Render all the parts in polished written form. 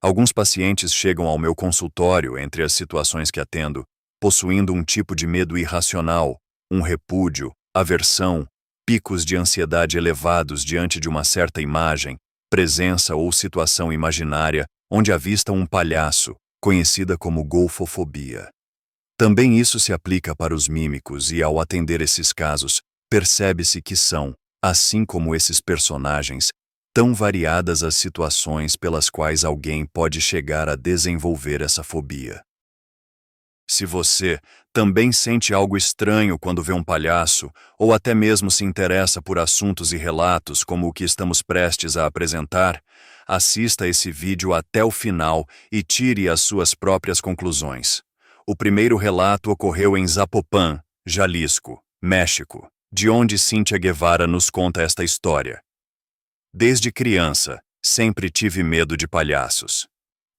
Alguns pacientes chegam ao meu consultório entre as situações que atendo, possuindo um tipo de medo irracional, um repúdio, aversão, picos de ansiedade elevados diante de uma certa imagem, presença ou situação imaginária onde avistam um palhaço, conhecida como golfofobia. Também isso se aplica para os mímicos e, ao atender esses casos, percebe-se que são, assim como esses personagens, tão variadas as situações pelas quais alguém pode chegar a desenvolver essa fobia. Se você também sente algo estranho quando vê um palhaço, ou até mesmo se interessa por assuntos e relatos como o que estamos prestes a apresentar, assista esse vídeo até o final e tire as suas próprias conclusões. O primeiro relato ocorreu em Zapopan, Jalisco, México, de onde Cíntia Guevara nos conta esta história. Desde criança, sempre tive medo de palhaços.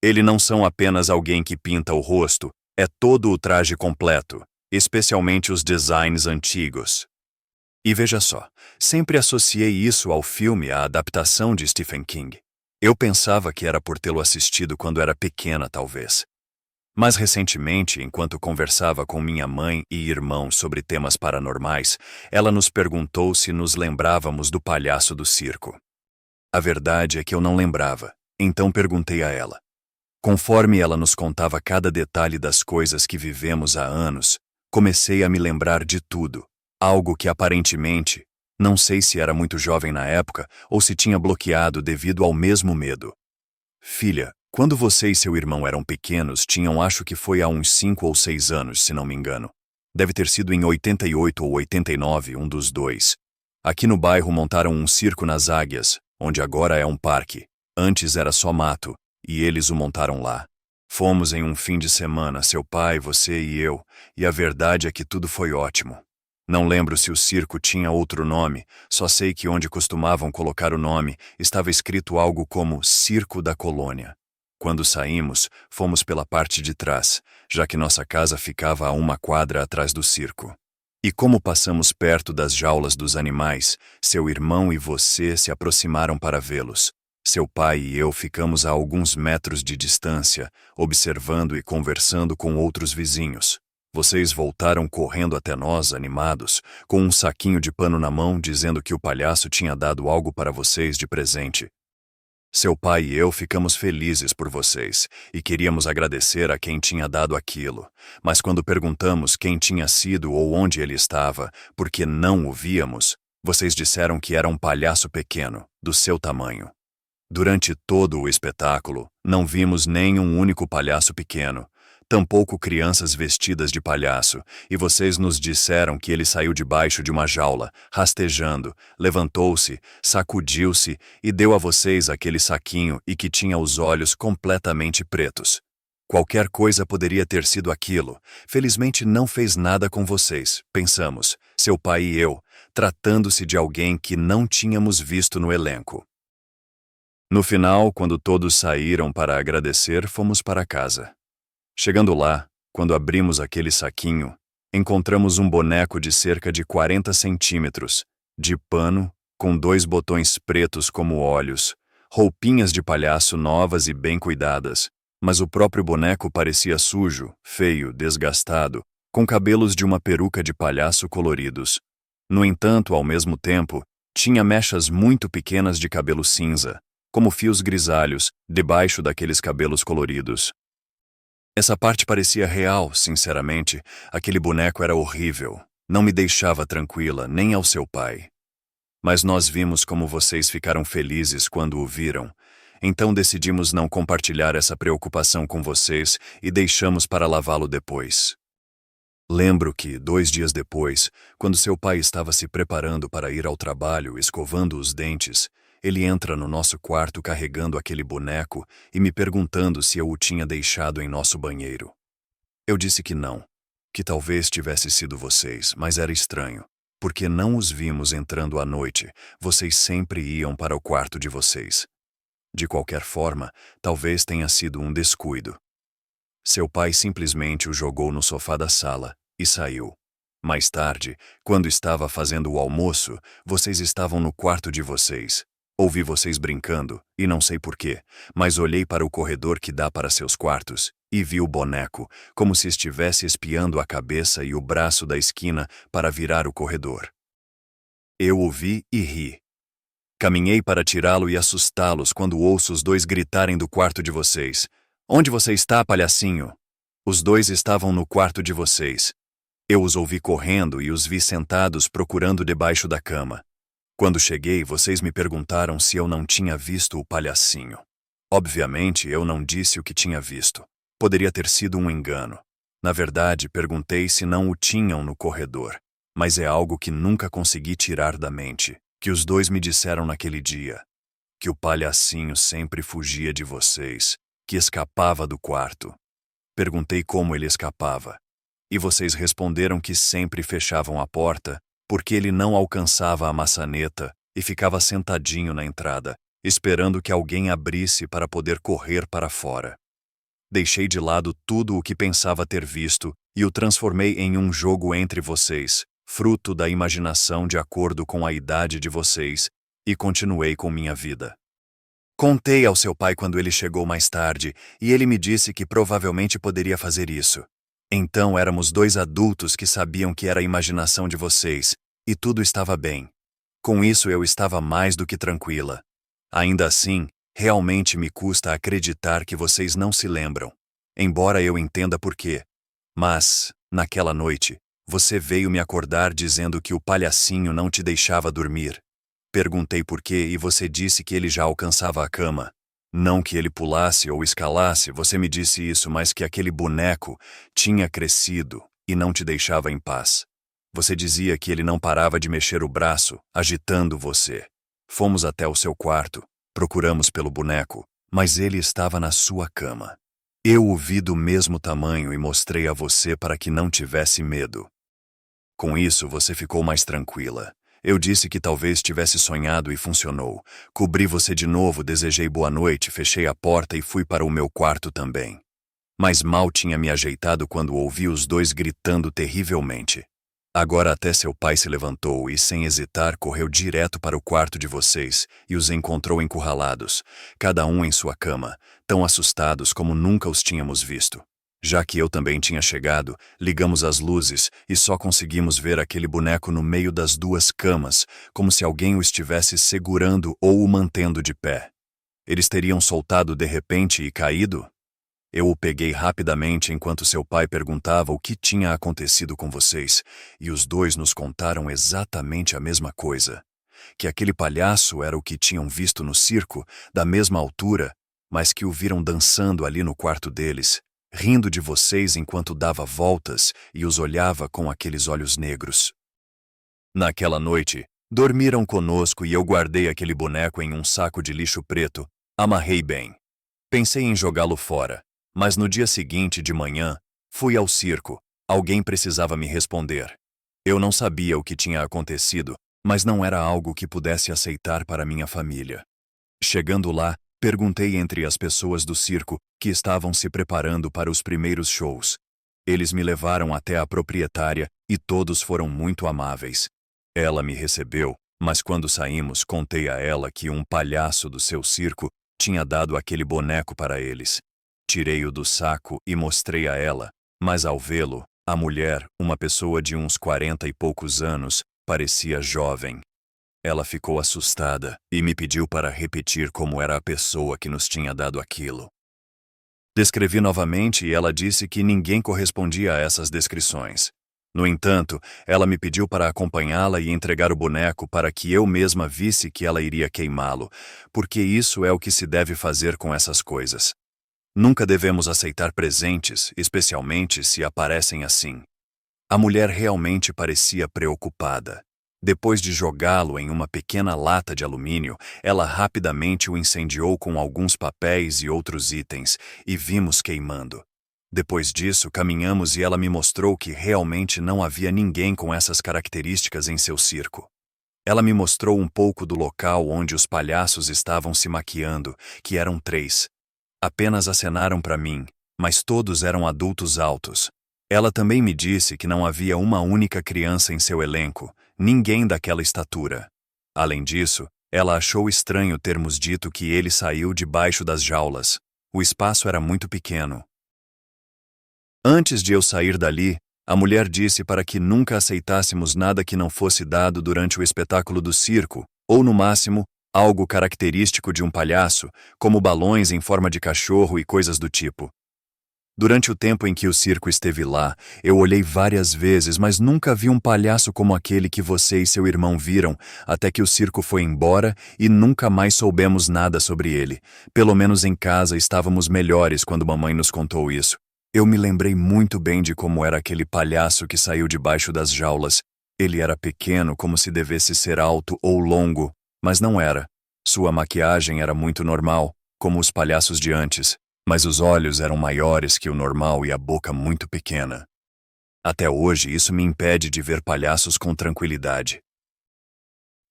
Eles não são apenas alguém que pinta o rosto, é todo o traje completo, especialmente os designs antigos. E veja só, sempre associei isso ao filme, à adaptação de Stephen King. Eu pensava que era por tê-lo assistido quando era pequena, talvez. Mas recentemente, enquanto conversava com minha mãe e irmão sobre temas paranormais, ela nos perguntou se nos lembrávamos do palhaço do circo. A verdade é que eu não lembrava, então perguntei a ela. Conforme ela nos contava cada detalhe das coisas que vivemos há anos, comecei a me lembrar de tudo, algo que aparentemente, não sei se era muito jovem na época ou se tinha bloqueado devido ao mesmo medo. Filha, quando você e seu irmão eram pequenos, tinham acho que foi há uns 5 ou 6 anos, se não me engano. Deve ter sido em 88 ou 89, um dos dois. Aqui no bairro montaram um circo nas Águias, onde agora é um parque. Antes era só mato. E eles o montaram lá. Fomos em um fim de semana, seu pai, você e eu, e a verdade é que tudo foi ótimo. Não lembro se o circo tinha outro nome, só sei que onde costumavam colocar o nome estava escrito algo como Circo da Colônia. Quando saímos, fomos pela parte de trás, já que nossa casa ficava a 1 quadra atrás do circo. E como passamos perto das jaulas dos animais, seu irmão e você se aproximaram para vê-los. Seu pai e eu ficamos a alguns metros de distância, observando e conversando com outros vizinhos. Vocês voltaram correndo até nós, animados, com um saquinho de pano na mão, dizendo que o palhaço tinha dado algo para vocês de presente. Seu pai e eu ficamos felizes por vocês e queríamos agradecer a quem tinha dado aquilo, mas quando perguntamos quem tinha sido ou onde ele estava, porque não o víamos, vocês disseram que era um palhaço pequeno, do seu tamanho. Durante todo o espetáculo, não vimos nem um único palhaço pequeno, tampouco crianças vestidas de palhaço, e vocês nos disseram que ele saiu debaixo de uma jaula, rastejando, levantou-se, sacudiu-se e deu a vocês aquele saquinho e que tinha os olhos completamente pretos. Qualquer coisa poderia ter sido aquilo. Felizmente não fez nada com vocês, pensamos, seu pai e eu, tratando-se de alguém que não tínhamos visto no elenco. No final, quando todos saíram para agradecer, fomos para casa. Chegando lá, quando abrimos aquele saquinho, encontramos um boneco de cerca de 40 centímetros, de pano, com 2 botões pretos como olhos, roupinhas de palhaço novas e bem cuidadas, mas o próprio boneco parecia sujo, feio, desgastado, com cabelos de uma peruca de palhaço coloridos. No entanto, ao mesmo tempo, tinha mechas muito pequenas de cabelo cinza, como fios grisalhos, debaixo daqueles cabelos coloridos. Essa parte parecia real, sinceramente. Aquele boneco era horrível. Não me deixava tranquila, nem ao seu pai. Mas nós vimos como vocês ficaram felizes quando o viram. Então decidimos não compartilhar essa preocupação com vocês e deixamos para lavá-lo depois. Lembro que, 2 dias depois, quando seu pai estava se preparando para ir ao trabalho, escovando os dentes, ele entra no nosso quarto carregando aquele boneco e me perguntando se eu o tinha deixado em nosso banheiro. Eu disse que não, que talvez tivesse sido vocês, mas era estranho, porque não os vimos entrando à noite, vocês sempre iam para o quarto de vocês. De qualquer forma, talvez tenha sido um descuido. Seu pai simplesmente o jogou no sofá da sala e saiu. Mais tarde, quando estava fazendo o almoço, vocês estavam no quarto de vocês. Ouvi vocês brincando, e não sei porquê, mas olhei para o corredor que dá para seus quartos, e vi o boneco, como se estivesse espiando a cabeça e o braço da esquina para virar o corredor. Eu o vi e ri. Caminhei para tirá-lo e assustá-los quando ouço os dois gritarem do quarto de vocês. Onde você está, palhacinho? Os dois estavam no quarto de vocês. Eu os ouvi correndo e os vi sentados procurando debaixo da cama. Quando cheguei, vocês me perguntaram se eu não tinha visto o palhacinho. Obviamente, eu não disse o que tinha visto. Poderia ter sido um engano. Na verdade, perguntei se não o tinham no corredor. Mas é algo que nunca consegui tirar da mente, que os dois me disseram naquele dia. Que o palhacinho sempre fugia de vocês, que escapava do quarto. Perguntei como ele escapava. E vocês responderam que sempre fechavam a porta, porque ele não alcançava a maçaneta e ficava sentadinho na entrada, esperando que alguém abrisse para poder correr para fora. Deixei de lado tudo o que pensava ter visto e o transformei em um jogo entre vocês, fruto da imaginação de acordo com a idade de vocês, e continuei com minha vida. Contei ao seu pai quando ele chegou mais tarde, e ele me disse que provavelmente poderia fazer isso. Então éramos dois adultos que sabiam que era a imaginação de vocês, e tudo estava bem. Com isso eu estava mais do que tranquila. Ainda assim, realmente me custa acreditar que vocês não se lembram, embora eu entenda por quê. Mas, naquela noite, você veio me acordar dizendo que o palhacinho não te deixava dormir. Perguntei por quê e você disse que ele já alcançava a cama. Não que ele pulasse ou escalasse, você me disse isso, mas que aquele boneco tinha crescido e não te deixava em paz. Você dizia que ele não parava de mexer o braço, agitando você. Fomos até o seu quarto, procuramos pelo boneco, mas ele estava na sua cama. Eu o vi do mesmo tamanho e mostrei a você para que não tivesse medo. Com isso, você ficou mais tranquila. Eu disse que talvez tivesse sonhado e funcionou. Cobri você de novo, desejei boa noite, fechei a porta e fui para o meu quarto também. Mas mal tinha me ajeitado quando ouvi os dois gritando terrivelmente. Agora até seu pai se levantou e, sem hesitar, correu direto para o quarto de vocês e os encontrou encurralados, cada um em sua cama, tão assustados como nunca os tínhamos visto. Já que eu também tinha chegado, ligamos as luzes e só conseguimos ver aquele boneco no meio das duas camas, como se alguém o estivesse segurando ou o mantendo de pé. Eles teriam soltado de repente e caído? Eu o peguei rapidamente enquanto seu pai perguntava o que tinha acontecido com vocês, e os dois nos contaram exatamente a mesma coisa. Que aquele palhaço era o que tinham visto no circo, da mesma altura, mas que o viram dançando ali no quarto deles, rindo de vocês enquanto dava voltas e os olhava com aqueles olhos negros. Naquela noite, dormiram conosco e eu guardei aquele boneco em um saco de lixo preto, amarrei bem. Pensei em jogá-lo fora, mas no dia seguinte de manhã, fui ao circo, alguém precisava me responder. Eu não sabia o que tinha acontecido, mas não era algo que pudesse aceitar para minha família. Chegando lá, perguntei entre as pessoas do circo que estavam se preparando para os primeiros shows. Eles me levaram até a proprietária e todos foram muito amáveis. Ela me recebeu, mas quando saímos contei a ela que um palhaço do seu circo tinha dado aquele boneco para eles. Tirei-o do saco e mostrei a ela, mas ao vê-lo, a mulher, uma pessoa de uns 40 e poucos anos, parecia jovem. Ela ficou assustada e me pediu para repetir como era a pessoa que nos tinha dado aquilo. Descrevi novamente e ela disse que ninguém correspondia a essas descrições. No entanto, ela me pediu para acompanhá-la e entregar o boneco para que eu mesma visse que ela iria queimá-lo, porque isso é o que se deve fazer com essas coisas. Nunca devemos aceitar presentes, especialmente se aparecem assim. A mulher realmente parecia preocupada. Depois de jogá-lo em uma pequena lata de alumínio, ela rapidamente o incendiou com alguns papéis e outros itens, e vimos queimando. Depois disso, caminhamos e ela me mostrou que realmente não havia ninguém com essas características em seu circo. Ela me mostrou um pouco do local onde os palhaços estavam se maquiando, que eram 3. Apenas acenaram para mim, mas todos eram adultos altos. Ela também me disse que não havia uma única criança em seu elenco, ninguém daquela estatura. Além disso, Ela achou estranho termos dito que ele saiu debaixo das jaulas. O espaço era muito pequeno. Antes de eu sair dali, a mulher disse para que nunca aceitássemos nada que não fosse dado durante o espetáculo do circo, ou no máximo, algo característico de um palhaço, como balões em forma de cachorro e coisas do tipo. Durante o tempo em que o circo esteve lá, eu olhei várias vezes, mas nunca vi um palhaço como aquele que você e seu irmão viram, até que o circo foi embora e nunca mais soubemos nada sobre ele. Pelo menos em casa estávamos melhores quando mamãe nos contou isso. Eu me lembrei muito bem de como era aquele palhaço que saiu debaixo das jaulas. Ele era pequeno, como se devesse ser alto ou longo, mas não era. Sua maquiagem era muito normal, como os palhaços de antes. Mas os olhos eram maiores que o normal e a boca muito pequena. Até hoje, isso me impede de ver palhaços com tranquilidade.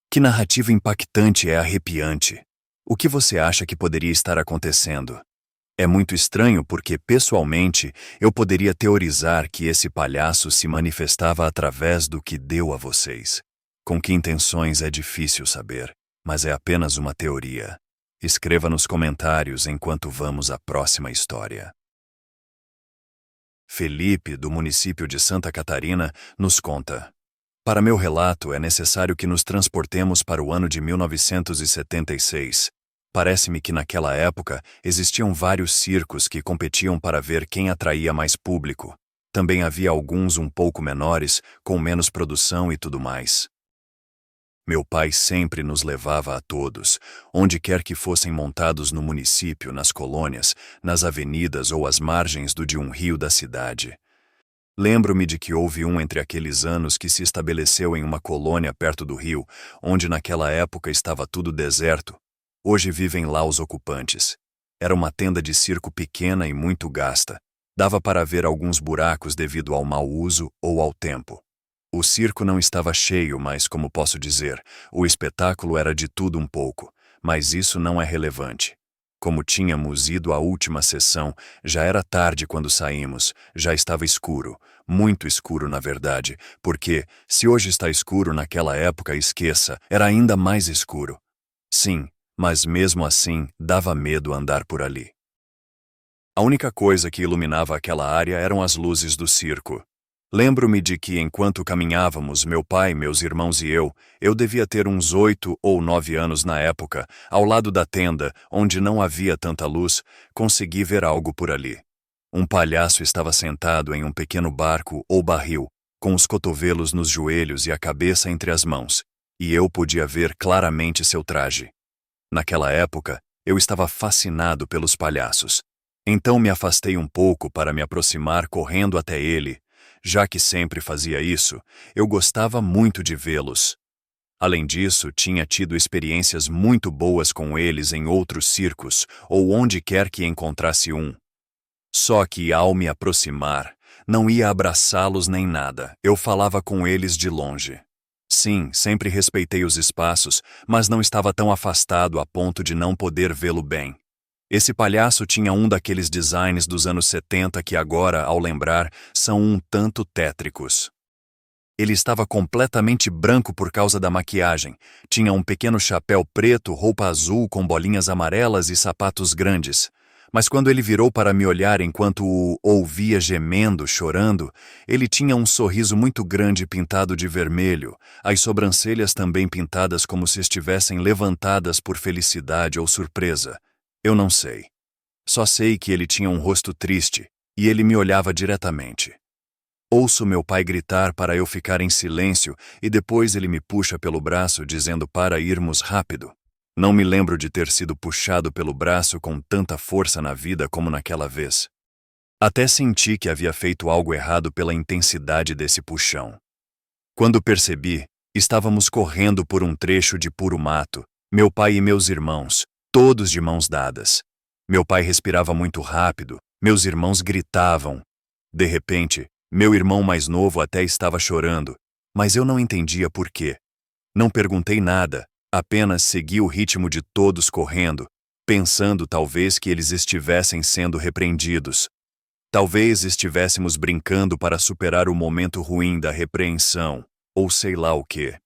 Que narrativa impactante e arrepiante! O que você acha que poderia estar acontecendo? É muito estranho porque, pessoalmente, eu poderia teorizar que esse palhaço se manifestava através do que deu a vocês. Com que intenções é difícil saber, mas é apenas uma teoria. Escreva nos comentários enquanto vamos à próxima história. Felipe, do município de Santa Catarina, nos conta: para meu relato, é necessário que nos transportemos para o ano de 1976. Parece-me que naquela época existiam vários circos que competiam para ver quem atraía mais público. Também havia alguns um pouco menores, com menos produção e tudo mais. Meu pai sempre nos levava a todos, onde quer que fossem montados no município, nas colônias, nas avenidas ou às margens de um rio da cidade. Lembro-me de que houve um entre aqueles anos que se estabeleceu em uma colônia perto do rio, onde naquela época estava tudo deserto. Hoje vivem lá os ocupantes. Era uma tenda de circo pequena e muito gasta. Dava para ver alguns buracos devido ao mau uso ou ao tempo. O circo não estava cheio, mas, como posso dizer, o espetáculo era de tudo um pouco, mas isso não é relevante. Como tínhamos ido à última sessão, já era tarde quando saímos, já estava escuro, muito escuro na verdade, porque, se hoje está escuro naquela época, esqueça, era ainda mais escuro. Sim, mas mesmo assim, dava medo andar por ali. A única coisa que iluminava aquela área eram as luzes do circo. Lembro-me de que, enquanto caminhávamos, meu pai, meus irmãos e eu devia ter uns 8 ou 9 anos na época, ao lado da tenda, onde não havia tanta luz, consegui ver algo por ali. Um palhaço estava sentado em um pequeno barco ou barril, com os cotovelos nos joelhos e a cabeça entre as mãos, e eu podia ver claramente seu traje. Naquela época, eu estava fascinado pelos palhaços. Então me afastei um pouco para me aproximar correndo até ele. Já que sempre fazia isso, eu gostava muito de vê-los. Além disso, tinha tido experiências muito boas com eles em outros circos ou onde quer que encontrasse um. Só que, ao me aproximar, não ia abraçá-los nem nada, eu falava com eles de longe. Sim, sempre respeitei os espaços, mas não estava tão afastado a ponto de não poder vê-lo bem. Esse palhaço tinha um daqueles designs dos anos 70 que agora, ao lembrar, são um tanto tétricos. Ele estava completamente branco por causa da maquiagem. Tinha um pequeno chapéu preto, roupa azul com bolinhas amarelas e sapatos grandes. Mas quando ele virou para me olhar enquanto o ouvia gemendo, chorando, ele tinha um sorriso muito grande pintado de vermelho, as sobrancelhas também pintadas como se estivessem levantadas por felicidade ou surpresa. Eu não sei. Só sei que ele tinha um rosto triste, e ele me olhava diretamente. Ouço meu pai gritar para eu ficar em silêncio e depois ele me puxa pelo braço dizendo para irmos rápido. Não me lembro de ter sido puxado pelo braço com tanta força na vida como naquela vez. Até senti que havia feito algo errado pela intensidade desse puxão. Quando percebi, estávamos correndo por um trecho de puro mato, meu pai e meus irmãos, todos de mãos dadas. Meu pai respirava muito rápido, meus irmãos gritavam. De repente, meu irmão mais novo até estava chorando, mas eu não entendia por quê. Não perguntei nada, apenas segui o ritmo de todos correndo, pensando talvez que eles estivessem sendo repreendidos. Talvez estivéssemos brincando para superar o momento ruim da repreensão, ou sei lá o quê.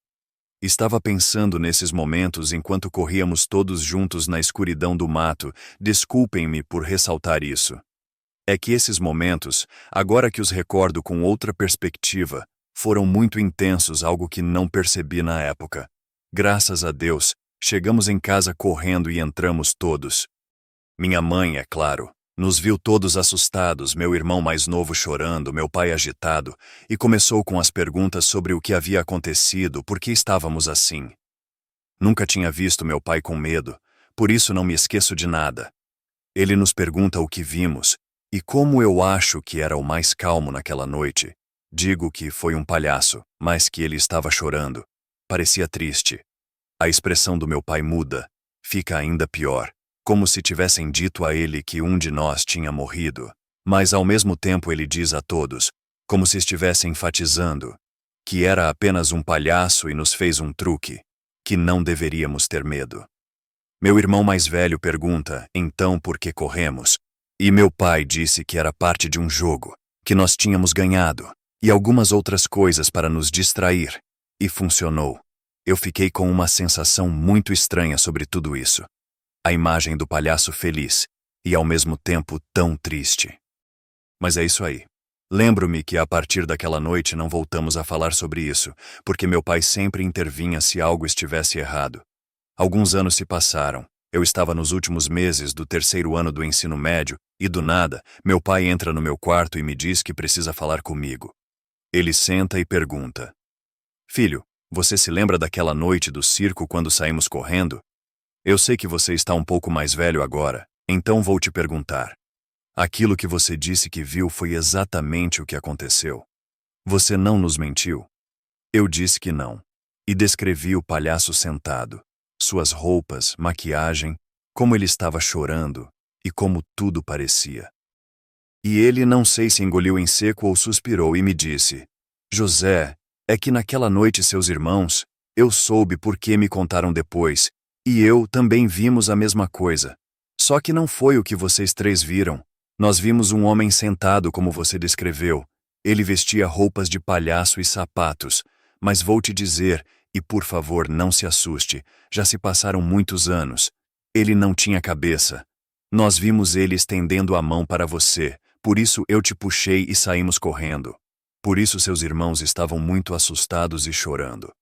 Estava pensando nesses momentos enquanto corríamos todos juntos na escuridão do mato. Desculpem-me por ressaltar isso. É que esses momentos, agora que os recordo com outra perspectiva, foram muito intensos, algo que não percebi na época. Graças a Deus, chegamos em casa correndo e entramos todos. Minha mãe, é claro, nos viu todos assustados, meu irmão mais novo chorando, meu pai agitado, e começou com as perguntas sobre o que havia acontecido, por que estávamos assim. Nunca tinha visto meu pai com medo, por isso não me esqueço de nada. Ele nos pergunta o que vimos, e como eu acho que era o mais calmo naquela noite. Digo que foi um palhaço, mas que ele estava chorando. Parecia triste. A expressão do meu pai muda, fica ainda pior, como se tivessem dito a ele que um de nós tinha morrido. Mas ao mesmo tempo ele diz a todos, como se estivesse enfatizando, que era apenas um palhaço e nos fez um truque, que não deveríamos ter medo. Meu irmão mais velho pergunta, então por que corremos? E meu pai disse que era parte de um jogo, que nós tínhamos ganhado, e algumas outras coisas para nos distrair. E funcionou. Eu fiquei com uma sensação muito estranha sobre tudo isso. A imagem do palhaço feliz, e ao mesmo tempo tão triste. Mas é isso aí. Lembro-me que a partir daquela noite não voltamos a falar sobre isso, porque meu pai sempre intervinha se algo estivesse errado. Alguns anos se passaram. Eu estava nos últimos meses do 3º ano do ensino médio e, do nada, meu pai entra no meu quarto e me diz que precisa falar comigo. Ele senta e pergunta: Filho, você se lembra daquela noite do circo quando saímos correndo? Eu sei que você está um pouco mais velho agora, então vou te perguntar. Aquilo que você disse que viu foi exatamente o que aconteceu. Você não nos mentiu? Eu disse que não. E descrevi o palhaço sentado. Suas roupas, maquiagem, como ele estava chorando e como tudo parecia. E ele não sei se engoliu em seco ou suspirou e me disse: José, é que naquela noite seus irmãos, eu soube porque me contaram depois, e eu também vimos a mesma coisa. Só que não foi o que vocês 3 viram. Nós vimos um homem sentado como você descreveu. Ele vestia roupas de palhaço e sapatos, mas vou te dizer, e por favor não se assuste, já se passaram muitos anos. Ele não tinha cabeça. Nós vimos ele estendendo a mão para você, por isso eu te puxei e saímos correndo. Por isso seus irmãos estavam muito assustados e chorando.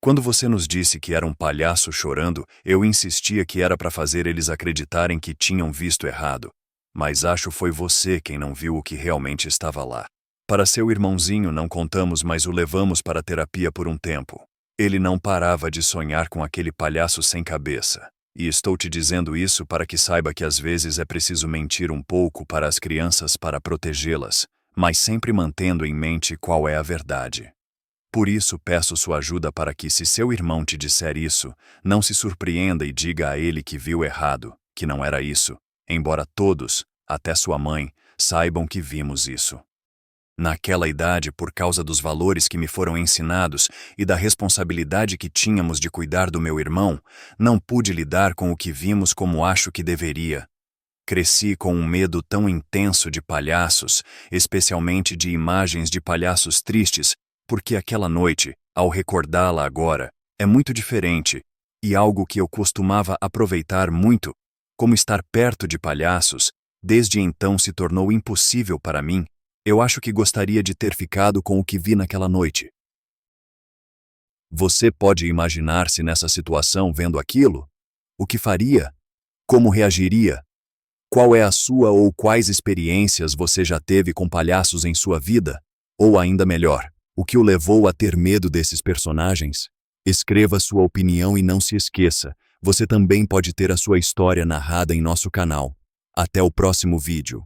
Quando você nos disse que era um palhaço chorando, eu insistia que era para fazer eles acreditarem que tinham visto errado. Mas acho foi você quem não viu o que realmente estava lá. Para seu irmãozinho não contamos, mas o levamos para a terapia por um tempo. Ele não parava de sonhar com aquele palhaço sem cabeça. E estou te dizendo isso para que saiba que às vezes é preciso mentir um pouco para as crianças para protegê-las, mas sempre mantendo em mente qual é a verdade. Por isso peço sua ajuda para que, se seu irmão te disser isso, não se surpreenda e diga a ele que viu errado, que não era isso, embora todos, até sua mãe, saibam que vimos isso. Naquela idade, por causa dos valores que me foram ensinados e da responsabilidade que tínhamos de cuidar do meu irmão, não pude lidar com o que vimos como acho que deveria. Cresci com um medo tão intenso de palhaços, especialmente de imagens de palhaços tristes, porque aquela noite, ao recordá-la agora, é muito diferente, e algo que eu costumava aproveitar muito, como estar perto de palhaços, desde então se tornou impossível para mim. Eu acho que gostaria de ter ficado com o que vi naquela noite. Você pode imaginar-se nessa situação vendo aquilo? O que faria? Como reagiria? Qual é a sua ou quais experiências você já teve com palhaços em sua vida? Ou ainda melhor, o que o levou a ter medo desses personagens? Escreva sua opinião e não se esqueça, você também pode ter a sua história narrada em nosso canal. Até o próximo vídeo.